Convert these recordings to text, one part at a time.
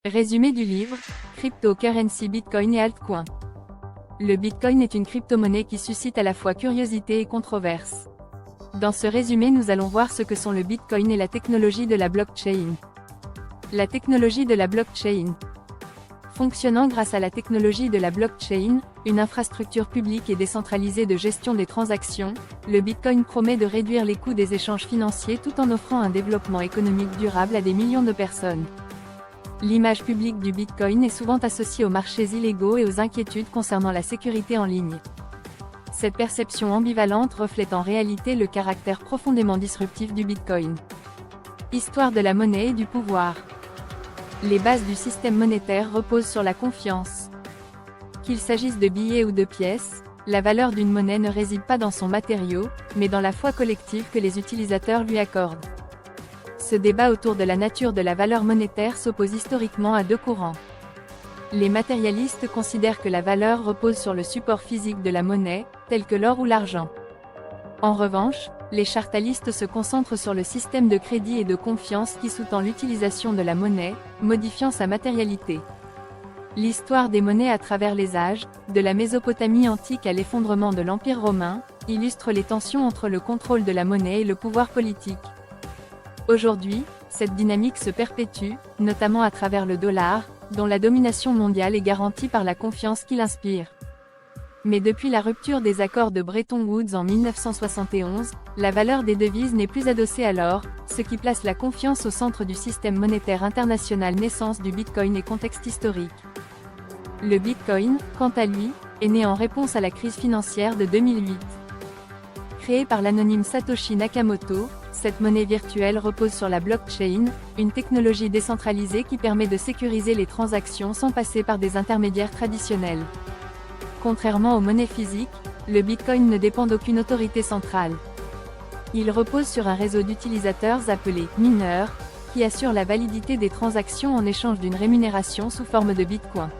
Résumé du livre, Cryptocurrency Bitcoin et Altcoin. Le Bitcoin est une crypto-monnaie qui suscite à la fois curiosité et controverse. Dans ce résumé, nous allons voir ce que sont le Bitcoin et la technologie de la blockchain. La technologie de la blockchain. Fonctionnant grâce à la technologie de la blockchain, une infrastructure publique et décentralisée de gestion des transactions, le Bitcoin promet de réduire les coûts des échanges financiers tout en offrant un développement économique durable à des millions de personnes. L'image publique du Bitcoin est souvent associée aux marchés illégaux et aux inquiétudes concernant la sécurité en ligne. Cette perception ambivalente reflète en réalité le caractère profondément disruptif du Bitcoin. Histoire de la monnaie et du pouvoir. Les bases du système monétaire reposent sur la confiance. Qu'il s'agisse de billets ou de pièces, la valeur d'une monnaie ne réside pas dans son matériau, mais dans la foi collective que les utilisateurs lui accordent. Ce débat autour de la nature de la valeur monétaire s'oppose historiquement à deux courants. Les matérialistes considèrent que la valeur repose sur le support physique de la monnaie, tel que l'or ou l'argent. En revanche, les chartalistes se concentrent sur le système de crédit et de confiance qui sous-tend l'utilisation de la monnaie, modifiant sa matérialité. L'histoire des monnaies à travers les âges, de la Mésopotamie antique à l'effondrement de l'Empire romain, illustre les tensions entre le contrôle de la monnaie et le pouvoir politique. Aujourd'hui, cette dynamique se perpétue, notamment à travers le dollar, dont la domination mondiale est garantie par la confiance qu'il inspire. Mais depuis la rupture des accords de Bretton Woods en 1971, la valeur des devises n'est plus adossée à l'or, ce qui place la confiance au centre du système monétaire international. Naissance du Bitcoin et contexte historique. Le Bitcoin, quant à lui, est né en réponse à la crise financière de 2008. Créée par l'anonyme Satoshi Nakamoto, cette monnaie virtuelle repose sur la blockchain, une technologie décentralisée qui permet de sécuriser les transactions sans passer par des intermédiaires traditionnels. Contrairement aux monnaies physiques, le Bitcoin ne dépend d'aucune autorité centrale. Il repose sur un réseau d'utilisateurs appelés « mineurs », qui assure la validité des transactions en échange d'une rémunération sous forme de Bitcoin.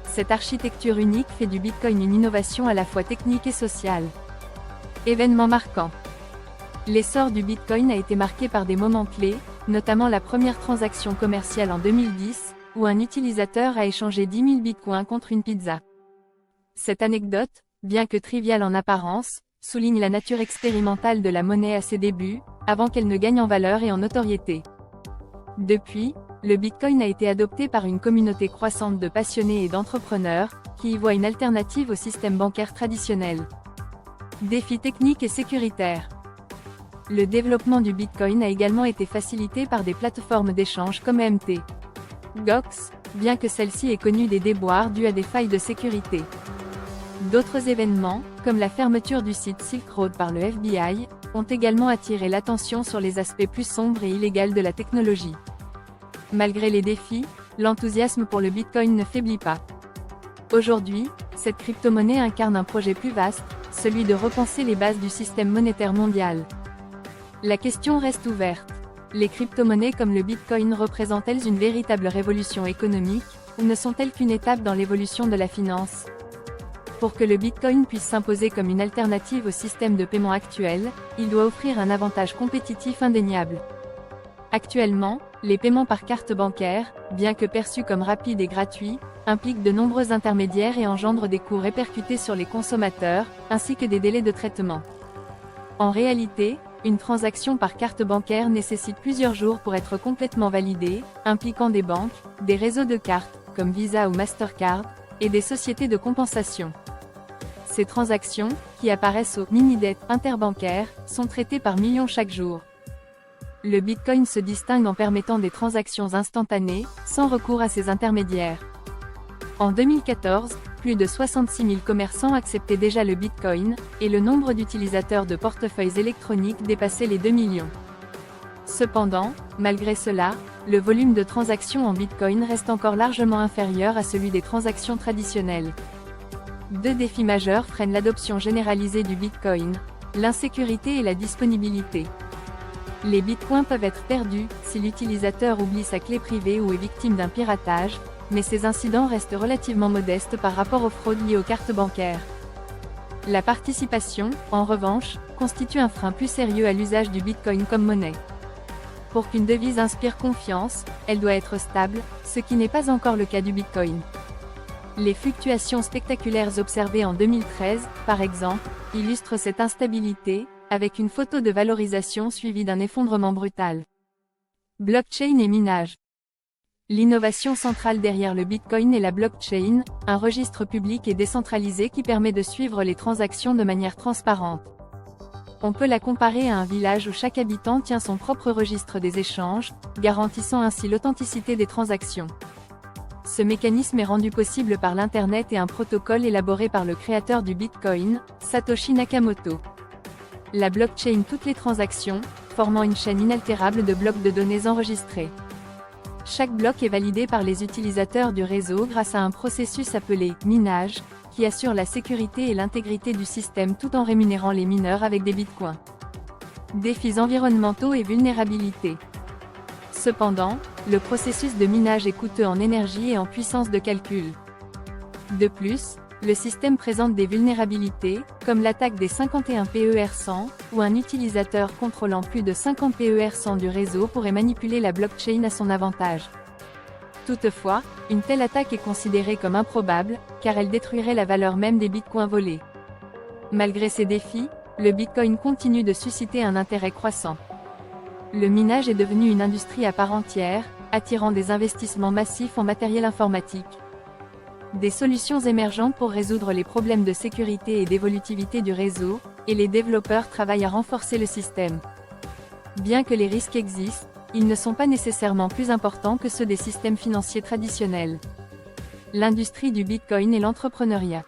Cette architecture unique fait du Bitcoin une innovation à la fois technique et sociale. Événements marquants. L'essor du Bitcoin a été marqué par des moments clés, notamment la première transaction commerciale en 2010, où un utilisateur a échangé 10 000 bitcoins contre une pizza. Cette anecdote, bien que triviale en apparence, souligne la nature expérimentale de la monnaie à ses débuts, avant qu'elle ne gagne en valeur et en notoriété. Depuis, le Bitcoin a été adopté par une communauté croissante de passionnés et d'entrepreneurs, qui y voient une alternative au système bancaire traditionnel. Défis techniques et sécuritaires. Le développement du Bitcoin a également été facilité par des plateformes d'échange comme Mt. Gox, bien que celle-ci ait connu des déboires dus à des failles de sécurité. D'autres événements, comme la fermeture du site Silk Road par le FBI, ont également attiré l'attention sur les aspects plus sombres et illégaux de la technologie. Malgré les défis, l'enthousiasme pour le Bitcoin ne faiblit pas. Aujourd'hui, cette crypto-monnaie incarne un projet plus vaste, celui de repenser les bases du système monétaire mondial. La question reste ouverte. Les crypto-monnaies comme le Bitcoin représentent-elles une véritable révolution économique, ou ne sont-elles qu'une étape dans l'évolution de la finance? Pour que le Bitcoin puisse s'imposer comme une alternative au système de paiement actuel, il doit offrir un avantage compétitif indéniable. Actuellement, les paiements par carte bancaire, bien que perçus comme rapides et gratuits, impliquent de nombreux intermédiaires et engendrent des coûts répercutés sur les consommateurs, ainsi que des délais de traitement. En réalité, une transaction par carte bancaire nécessite plusieurs jours pour être complètement validée, impliquant des banques, des réseaux de cartes, comme Visa ou Mastercard, et des sociétés de compensation. Ces transactions, qui apparaissent aux « mini-dettes interbancaires », sont traitées par millions chaque jour. Le Bitcoin se distingue en permettant des transactions instantanées, sans recours à ces intermédiaires. En 2014, plus de 66 000 commerçants acceptaient déjà le Bitcoin, et le nombre d'utilisateurs de portefeuilles électroniques dépassait les 2 millions. Cependant, malgré cela, le volume de transactions en Bitcoin reste encore largement inférieur à celui des transactions traditionnelles. Deux défis majeurs freinent l'adoption généralisée du Bitcoin, l'insécurité et la disponibilité. Les bitcoins peuvent être perdus, si l'utilisateur oublie sa clé privée ou est victime d'un piratage, mais ces incidents restent relativement modestes par rapport aux fraudes liées aux cartes bancaires. La participation, en revanche, constitue un frein plus sérieux à l'usage du Bitcoin comme monnaie. Pour qu'une devise inspire confiance, elle doit être stable, ce qui n'est pas encore le cas du Bitcoin. Les fluctuations spectaculaires observées en 2013, par exemple, illustrent cette instabilité, avec une photo de valorisation suivie d'un effondrement brutal. Blockchain et minage. L'innovation centrale derrière le Bitcoin est la blockchain, un registre public et décentralisé qui permet de suivre les transactions de manière transparente. On peut la comparer à un village où chaque habitant tient son propre registre des échanges, garantissant ainsi l'authenticité des transactions. Ce mécanisme est rendu possible par l'Internet et un protocole élaboré par le créateur du Bitcoin, Satoshi Nakamoto. La blockchain toutes les transactions, formant une chaîne inaltérable de blocs de données enregistrés. Chaque bloc est validé par les utilisateurs du réseau grâce à un processus appelé « minage », qui assure la sécurité et l'intégrité du système tout en rémunérant les mineurs avec des bitcoins. Défis environnementaux et vulnérabilités. Cependant, le processus de minage est coûteux en énergie et en puissance de calcul. De plus, le système présente des vulnérabilités, comme l'attaque des 51 PER100, où un utilisateur contrôlant plus de 50 PER100 du réseau pourrait manipuler la blockchain à son avantage. Toutefois, une telle attaque est considérée comme improbable, car elle détruirait la valeur même des bitcoins volés. Malgré ces défis, le Bitcoin continue de susciter un intérêt croissant. Le minage est devenu une industrie à part entière, attirant des investissements massifs en matériel informatique. Des solutions émergentes pour résoudre les problèmes de sécurité et d'évolutivité du réseau, et les développeurs travaillent à renforcer le système. Bien que les risques existent, ils ne sont pas nécessairement plus importants que ceux des systèmes financiers traditionnels. L'industrie du Bitcoin et l'entrepreneuriat.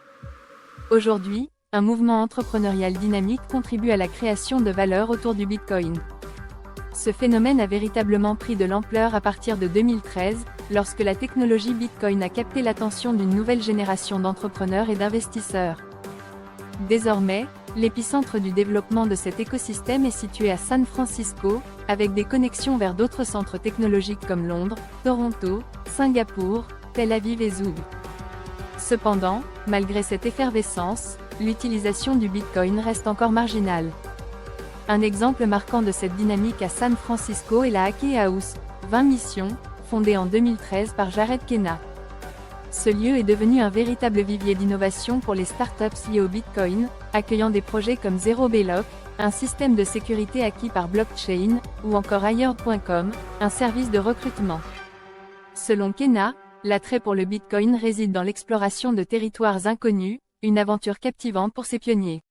Aujourd'hui, un mouvement entrepreneurial dynamique contribue à la création de valeur autour du Bitcoin. Ce phénomène a véritablement pris de l'ampleur à partir de 2013, lorsque la technologie Bitcoin a capté l'attention d'une nouvelle génération d'entrepreneurs et d'investisseurs. Désormais, l'épicentre du développement de cet écosystème est situé à San Francisco, avec des connexions vers d'autres centres technologiques comme Londres, Toronto, Singapour, Tel Aviv et Zug. Cependant, malgré cette effervescence, l'utilisation du Bitcoin reste encore marginale. Un exemple marquant de cette dynamique à San Francisco est la Hackey House, 20 missions, fondée en 2013 par Jared Kena. Ce lieu est devenu un véritable vivier d'innovation pour les startups liées au Bitcoin, accueillant des projets comme Zero Block, un système de sécurité acquis par blockchain, ou encore Hired.com, un service de recrutement. Selon Kena, l'attrait pour le Bitcoin réside dans l'exploration de territoires inconnus, une aventure captivante pour ses pionniers.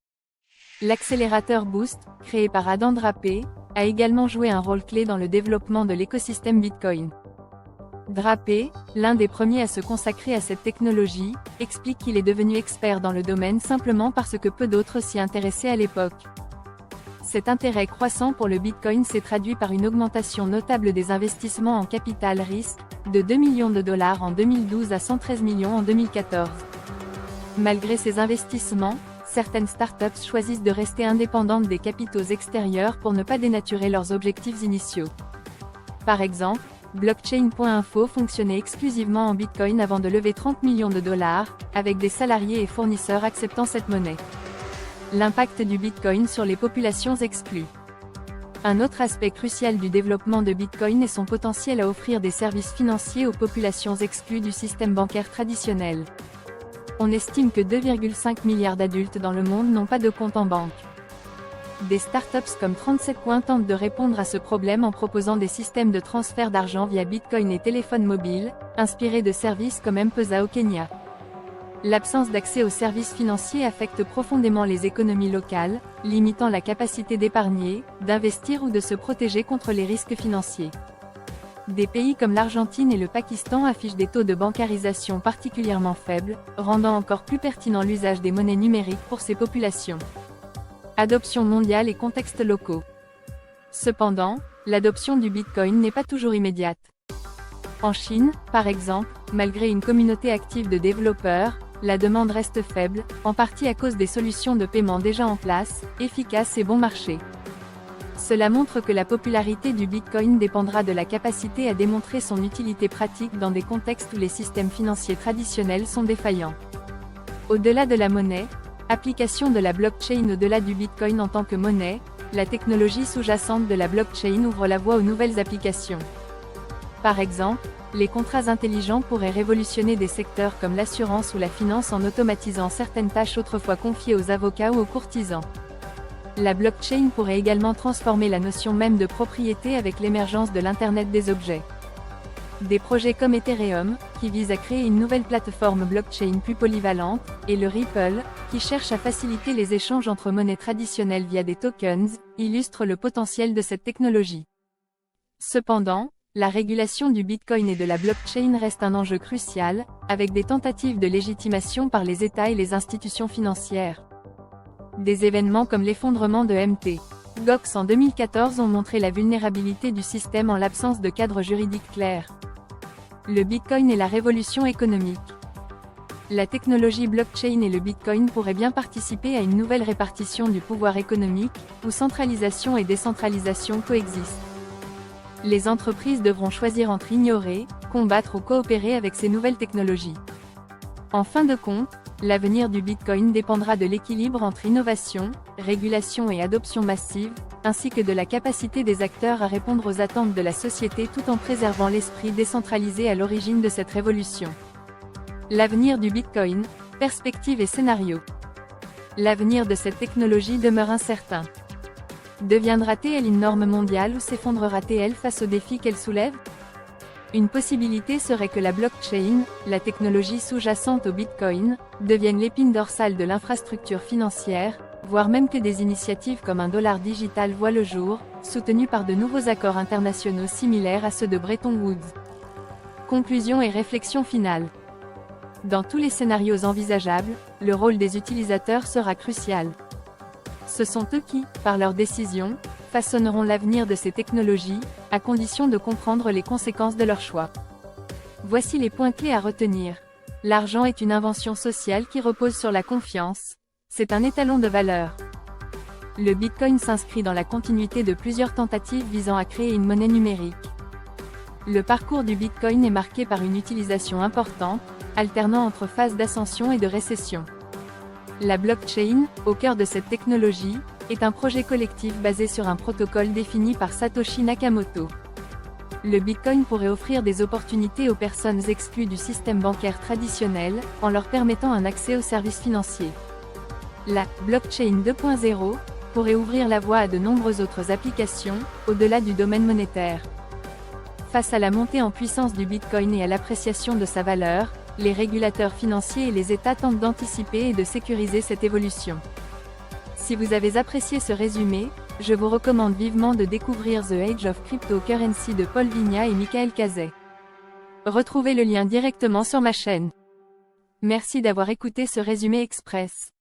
L'accélérateur Boost, créé par Adam Drape, a également joué un rôle clé dans le développement de l'écosystème Bitcoin. Drape, l'un des premiers à se consacrer à cette technologie, explique qu'il est devenu expert dans le domaine simplement parce que peu d'autres s'y intéressaient à l'époque. Cet intérêt croissant pour le Bitcoin s'est traduit par une augmentation notable des investissements en capital risque, de 2 millions de dollars en 2012 à 113 millions en 2014. Malgré ces investissements, certaines startups choisissent de rester indépendantes des capitaux extérieurs pour ne pas dénaturer leurs objectifs initiaux. Par exemple, Blockchain.info fonctionnait exclusivement en Bitcoin avant de lever 30 millions de dollars, avec des salariés et fournisseurs acceptant cette monnaie. L'impact du Bitcoin sur les populations exclues. Un autre aspect crucial du développement de Bitcoin est son potentiel à offrir des services financiers aux populations exclues du système bancaire traditionnel. On estime que 2,5 milliards d'adultes dans le monde n'ont pas de compte en banque. Des startups comme 37coins tentent de répondre à ce problème en proposant des systèmes de transfert d'argent via Bitcoin et téléphone mobile, inspirés de services comme M-Pesa au Kenya. L'absence d'accès aux services financiers affecte profondément les économies locales, limitant la capacité d'épargner, d'investir ou de se protéger contre les risques financiers. Des pays comme l'Argentine et le Pakistan affichent des taux de bancarisation particulièrement faibles, rendant encore plus pertinent l'usage des monnaies numériques pour ces populations. Adoption mondiale et contextes locaux. Cependant, l'adoption du Bitcoin n'est pas toujours immédiate. En Chine, par exemple, malgré une communauté active de développeurs, la demande reste faible, en partie à cause des solutions de paiement déjà en place, efficaces et bon marché. Cela montre que la popularité du Bitcoin dépendra de la capacité à démontrer son utilité pratique dans des contextes où les systèmes financiers traditionnels sont défaillants. Au-delà de la monnaie, application de la blockchain au-delà du Bitcoin en tant que monnaie, la technologie sous-jacente de la blockchain ouvre la voie aux nouvelles applications. Par exemple, les contrats intelligents pourraient révolutionner des secteurs comme l'assurance ou la finance en automatisant certaines tâches autrefois confiées aux avocats ou aux courtisans. La blockchain pourrait également transformer la notion même de propriété avec l'émergence de l'Internet des objets. Des projets comme Ethereum, qui visent à créer une nouvelle plateforme blockchain plus polyvalente, et le Ripple, qui cherche à faciliter les échanges entre monnaies traditionnelles via des tokens, illustrent le potentiel de cette technologie. Cependant, la régulation du Bitcoin et de la blockchain reste un enjeu crucial, avec des tentatives de légitimation par les États et les institutions financières. Des événements comme l'effondrement de Mt. Gox en 2014 ont montré la vulnérabilité du système en l'absence de cadre juridique clair. Le Bitcoin et la révolution économique. La technologie blockchain et le Bitcoin pourraient bien participer à une nouvelle répartition du pouvoir économique, où centralisation et décentralisation coexistent. Les entreprises devront choisir entre ignorer, combattre ou coopérer avec ces nouvelles technologies. En fin de compte, l'avenir du Bitcoin dépendra de l'équilibre entre innovation, régulation et adoption massive, ainsi que de la capacité des acteurs à répondre aux attentes de la société tout en préservant l'esprit décentralisé à l'origine de cette révolution. L'avenir du Bitcoin, perspectives et scénarios. L'avenir de cette technologie demeure incertain. Deviendra-t-elle une norme mondiale ou s'effondrera-t-elle face aux défis qu'elle soulève? Une possibilité serait que la blockchain, la technologie sous-jacente au Bitcoin, devienne l'épine dorsale de l'infrastructure financière, voire même que des initiatives comme un dollar digital voient le jour, soutenues par de nouveaux accords internationaux similaires à ceux de Bretton Woods. Conclusion et réflexion finale. Dans tous les scénarios envisageables, le rôle des utilisateurs sera crucial. Ce sont eux qui, par leurs décisions, façonneront l'avenir de ces technologies, à condition de comprendre les conséquences de leurs choix. Voici les points clés à retenir. L'argent est une invention sociale qui repose sur la confiance. C'est un étalon de valeur. Le Bitcoin s'inscrit dans la continuité de plusieurs tentatives visant à créer une monnaie numérique. Le parcours du Bitcoin est marqué par une utilisation importante, alternant entre phases d'ascension et de récession. La blockchain, au cœur de cette technologie, est un projet collectif basé sur un protocole défini par Satoshi Nakamoto. Le Bitcoin pourrait offrir des opportunités aux personnes exclues du système bancaire traditionnel, en leur permettant un accès aux services financiers. La blockchain 2.0 pourrait ouvrir la voie à de nombreuses autres applications, au-delà du domaine monétaire. Face à la montée en puissance du Bitcoin et à l'appréciation de sa valeur, les régulateurs financiers et les États tentent d'anticiper et de sécuriser cette évolution. Si vous avez apprécié ce résumé, je vous recommande vivement de découvrir The Age of Cryptocurrency de Paul Vigna et Michael Cazet. Retrouvez le lien directement sur ma chaîne. Merci d'avoir écouté ce résumé express.